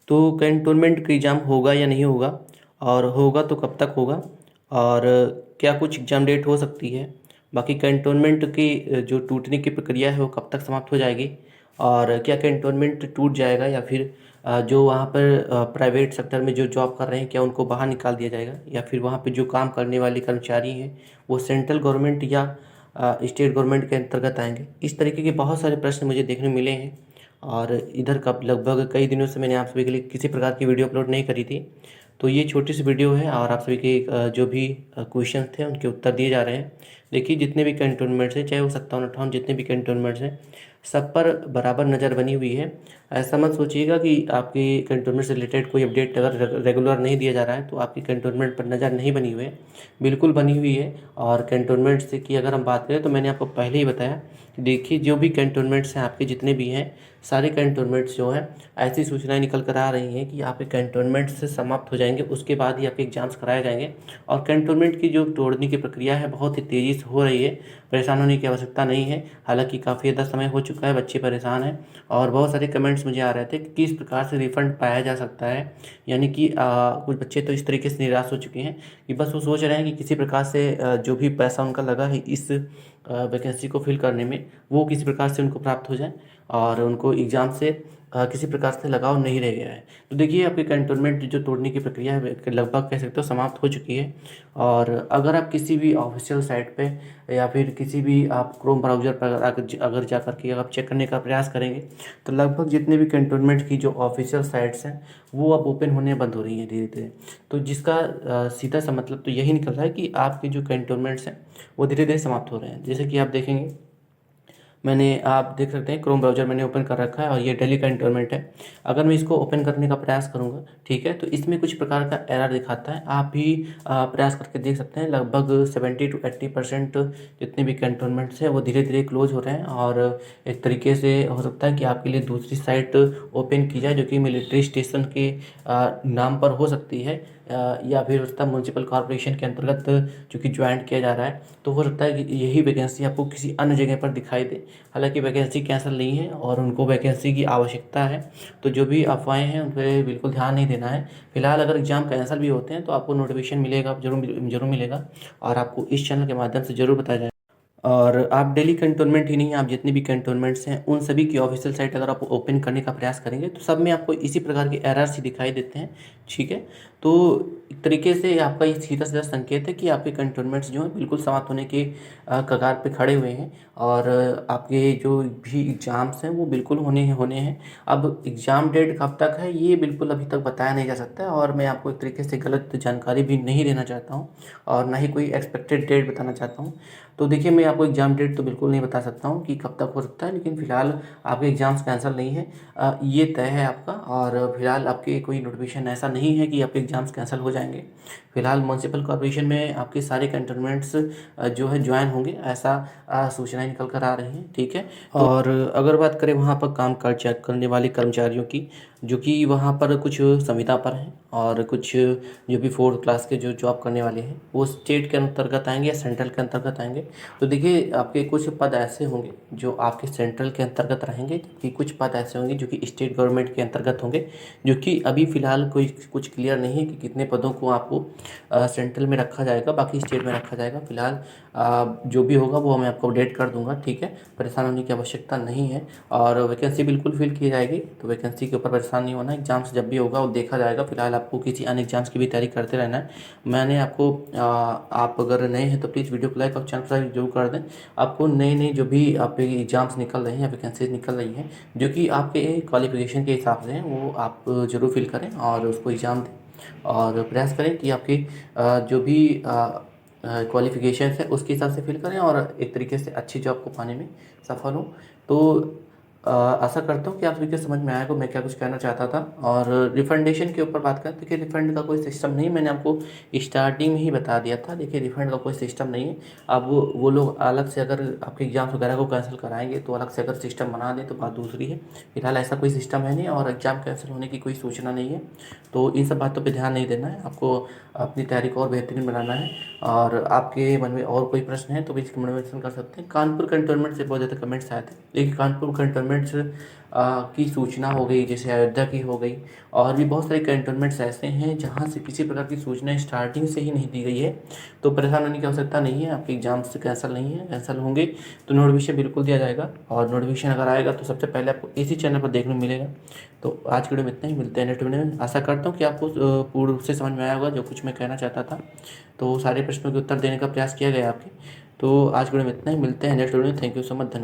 तो कैंटोनमेंट का एग्ज़ाम होगा या नहीं होगा, और होगा तो कब तक होगा, और क्या कुछ एग्ज़ाम डेट हो सकती है, बाकी कैंटोनमेंट की जो टूटने की प्रक्रिया है वो कब तक समाप्त हो जाएगी, और क्या कैंटोनमेंट टूट जाएगा या फिर जो वहाँ पर प्राइवेट सेक्टर में जो जॉब कर रहे हैं क्या उनको बाहर निकाल दिया जाएगा, या फिर वहाँ पे जो काम करने वाले कर्मचारी हैं वो सेंट्रल गवर्नमेंट या स्टेट गवर्नमेंट के अंतर्गत आएंगे। इस तरीके के बहुत सारे प्रश्न मुझे देखने मिले हैं, और इधर का लगभग कई दिनों से मैंने आप सभी के लिए किसी प्रकार की वीडियो अपलोड नहीं करी थी। तो ये छोटी सी वीडियो है और आप सभी के जो भी क्वेश्चन थे उनके उत्तर दिए जा रहे हैं। देखिए, जितने भी कैंटोनमेंट्स हैं, चाहे वो 57-58 जितने भी कैंटोनमेंट्स हैं, सब पर बराबर नज़र बनी हुई है। ऐसा मत सोचिएगा कि आपकी कैंटोनमेंट से रिलेटेड कोई अपडेट अगर रेगुलर नहीं दिया जा रहा है तो आपकी कैंटोनमेंट पर नज़र नहीं बनी हुई है, बिल्कुल बनी हुई है। और कैंटोनमेंट से की अगर हम बात करें तो मैंने आपको पहले ही बताया कि देखिए, जो भी कैंटोनमेंट्स हैं आपके जितने भी हैं, सारे कैंटोनमेंट्स जो हैं ऐसी सूचनाएं निकल कर आ रही हैं कि आपके कैंटोनमेंट से समाप्त हो जाएंगे, उसके बाद ही आपके एग्जाम्स कराए जाएंगे। और कैंटोनमेंट की जो तोड़ने की प्रक्रिया है बहुत ही तेज़ी से हो रही है, परेशान होने की आवश्यकता नहीं है। हालांकि काफ़ी ज़्यादा समय हो चुका है, बच्चे परेशान हैं, और बहुत सारे कमेंट्स मुझे आ रहे थे कि किस प्रकार से रिफ़ंड पाया जा सकता है। यानी कि कुछ बच्चे तो इस तरीके से निराश हो चुके हैं कि बस वो सोच रहे हैं कि किसी प्रकार से जो भी पैसा उनका लगा है इस वैकेंसी को फिल करने में, वो किसी प्रकार से उनको प्राप्त हो जाए, और उनको एग्ज़ाम से किसी प्रकार से लगाव नहीं रह गया है। तो देखिए, आपकी कैंटोनमेंट जो तोड़ने की प्रक्रिया है लगभग कह सकते हो समाप्त हो चुकी है। और अगर आप किसी भी ऑफिशियल साइट पे या फिर किसी भी आप क्रोम ब्राउज़र पर अगर जा कर के आप चेक करने का प्रयास करेंगे तो लगभग जितने भी कैंटोनमेंट की जो ऑफिशियल साइट्स हैं वो अब ओपन होने बंद हो रही हैं धीरे धीरे। तो जिसका सीधा सा मतलब तो यही निकल रहा है कि आपके जो कैंटोनमेंट्स हैं वो धीरे धीरे समाप्त हो रहे हैं। जैसे कि आप देखेंगे, मैंने आप देख सकते हैं क्रोम ब्राउज़र मैंने ओपन कर रखा है और ये दिल्ली कैंटोनमेंट है। अगर मैं इसको ओपन करने का प्रयास करूँगा, ठीक है, तो इसमें कुछ प्रकार का एरर दिखाता है। आप भी प्रयास करके देख सकते हैं, लगभग 70 to 80% जितने भी कैंटोनमेंट्स हैं वो धीरे धीरे क्लोज हो रहे हैं। और एक तरीके से हो सकता है कि आपके लिए दूसरी साइट ओपन की जाए जो कि मिलिट्री स्टेशन के नाम पर हो सकती है, या फिर उसका म्यूनसिपल कॉरपोरेशन के अंतर्गत चूँकि ज्वाइंट किया जा रहा है, तो हो सकता है कि यही वैकेंसी आपको किसी अन्य जगह पर दिखाई दे। हालांकि वैकेंसी कैंसिल नहीं है और उनको वैकेंसी की आवश्यकता है, तो जो भी अफवाहें हैं उन पर बिल्कुल ध्यान नहीं देना है। फिलहाल अगर एग्ज़ाम कैंसिल भी होते हैं तो आपको नोटिफिकेशन मिलेगा, जरूर मिलेगा, और आपको इस चैनल के माध्यम से ज़रूर बताया जाएगा। और आप दिल्ली कैंटोनमेंट ही नहीं, आप जितने भी कैंटोनमेंट्स हैं उन सभी की ऑफिशियल साइट अगर आप ओपन करने का प्रयास करेंगे तो सब में आपको इसी प्रकार के एरर्स ही दिखाई देते हैं। ठीक है, तो एक तरीके से आपका ये सीधा सीधा संकेत है कि आपके कैंटोनमेंट्स जो हैं बिल्कुल समाप्त होने के कगार पे खड़े हुए हैं, और आपके जो भी एग्ज़ाम्स हैं वो बिल्कुल होने हैं। अब एग्ज़ाम डेट कब तक है ये बिल्कुल अभी तक बताया नहीं जा सकता है, और मैं आपको एक तरीके से गलत जानकारी भी नहीं देना चाहता हूँ, और ना ही कोई एक्सपेक्टेड डेट बताना चाहता हूँ। तो देखिए, मैं आपको एग्ज़ाम डेट तो बिल्कुल नहीं बता सकता हूँ कि कब तक हो सकता है, लेकिन फ़िलहाल आपके एग्ज़ाम्स कैंसिल नहीं है, ये तय है आपका। और फिलहाल आपके कोई नोटिफिकेशन ऐसा नहीं है कि आपके एग्ज़ाम्स कैंसिल हो जाएंगे। फिलहाल म्यूनसिपल कॉर्पोरेशन में आपके सारे कैंटोनमेंट्स जो है ज्वाइन होंगे, ऐसा सूचनाएं निकल कर आ रही हैं। ठीक है, और अगर बात करें वहाँ पर काम काज चेक करने वाले कर्मचारियों की, जो कि वहाँ पर कुछ संविदा पर हैं और कुछ जो भी 4th क्लास के जो जॉब करने वाले हैं वो स्टेट के अंतर्गत आएंगे या सेंट्रल के अंतर्गत आएंगे। तो देखिए, आपके कुछ पद ऐसे होंगे जो आपके सेंट्रल के अंतर्गत रहेंगे, जबकि कुछ पद ऐसे होंगे जो कि स्टेट गवर्नमेंट के अंतर्गत होंगे, जो कि अभी फ़िलहाल कोई कुछ क्लियर नहीं है कि कितने पदों को आपको सेंट्रल में रखा जाएगा, बाकी स्टेट में रखा जाएगा। फिलहाल जो भी होगा वो मैं आपको अपडेट कर दूंगा। ठीक है, परेशान होने की आवश्यकता नहीं है, और वैकेंसी बिल्कुल फिल की जाएगी, तो वैकेंसी के ऊपर परेशान नहीं होना। एग्जाम्स जब भी होगा वो देखा जाएगा। फिलहाल आपको किसी अन्य एग्जाम्स की भी तैयारी करते रहना है। मैंने आपको आप अगर नए हैं तो प्लीज़ वीडियो को लाइक और चैनल सब्सक्राइब जरूर कर दें। आपको नए नए जो भी आपके एग्जाम्स निकल रहे हैं या वैकेंसीज निकल रही हैं जो कि आपके क्वालिफिकेशन के हिसाब से हैं, वो आप ज़रूर फिल करें और उसको एग्ज़ाम दें, और प्रयास करें कि आपकी जो भी क्वालिफिकेशन है उसके हिसाब से फिल करें और एक तरीके से अच्छी जॉब को पाने में सफल हों। तो आशा करता हूँ कि आप सभी को समझ में आएगा मैं क्या कुछ कहना चाहता था। और रिफंडेशन के ऊपर बात करें, देखिए रिफंड का कोई सिस्टम नहीं, मैंने आपको स्टार्टिंग में ही बता दिया था। देखिए, रिफंड का कोई सिस्टम नहीं है। अब वो लोग अलग से अगर आपके एग्जाम्स वगैरह को कैंसिल कराएंगे तो अलग से अगर सिस्टम बना दें तो बात दूसरी है। फिलहाल ऐसा कोई सिस्टम है नहीं और एग्ज़ाम कैंसिल होने की कोई सूचना नहीं है, तो इन सब बातों पर ध्यान नहीं देना है। आपको अपनी तैयारी को और बेहतरीन बनाना है। और आपके मन में और कोई प्रश्न है तो भी कमेंट मेंशन कर सकते हैं। कानपुर कंटोनमेंट से बहुत ज़्यादा कमेंट्स आए थे। देखिए, कानपुर कंटोनमेंट कैंटोनमेंट्स की सूचना हो गई, जैसे अयोध्या की हो गई, और भी बहुत सारे कैंटोनमेंट्स ऐसे हैं जहाँ से किसी प्रकार की सूचना स्टार्टिंग से ही नहीं दी गई है। तो परेशान होने की आवश्यकता नहीं है, आपके एग्ज़ाम्स कैंसिल नहीं है। कैंसिल होंगे तो नोटिफिकेशन बिल्कुल दिया जाएगा, और नोटिफिकेशन अगर आएगा तो सबसे पहले आपको इसी चैनल पर देखने को मिलेगा। तो आज के वीडियो में इतना ही, मिलते हैं नेक्स्ट वीडियो में। आशा करता हूँ कि आपको पूर्ण रूप से समझ में आया होगा जो कुछ मैं कहना चाहता था। तो सारे प्रश्नों के उत्तर देने का प्रयास किया गया आपके। तो आज के वीडियो में इतना ही, मिलते हैं नेक्स्ट वीडियो में। थैंक यू सो मच, धन्यवाद।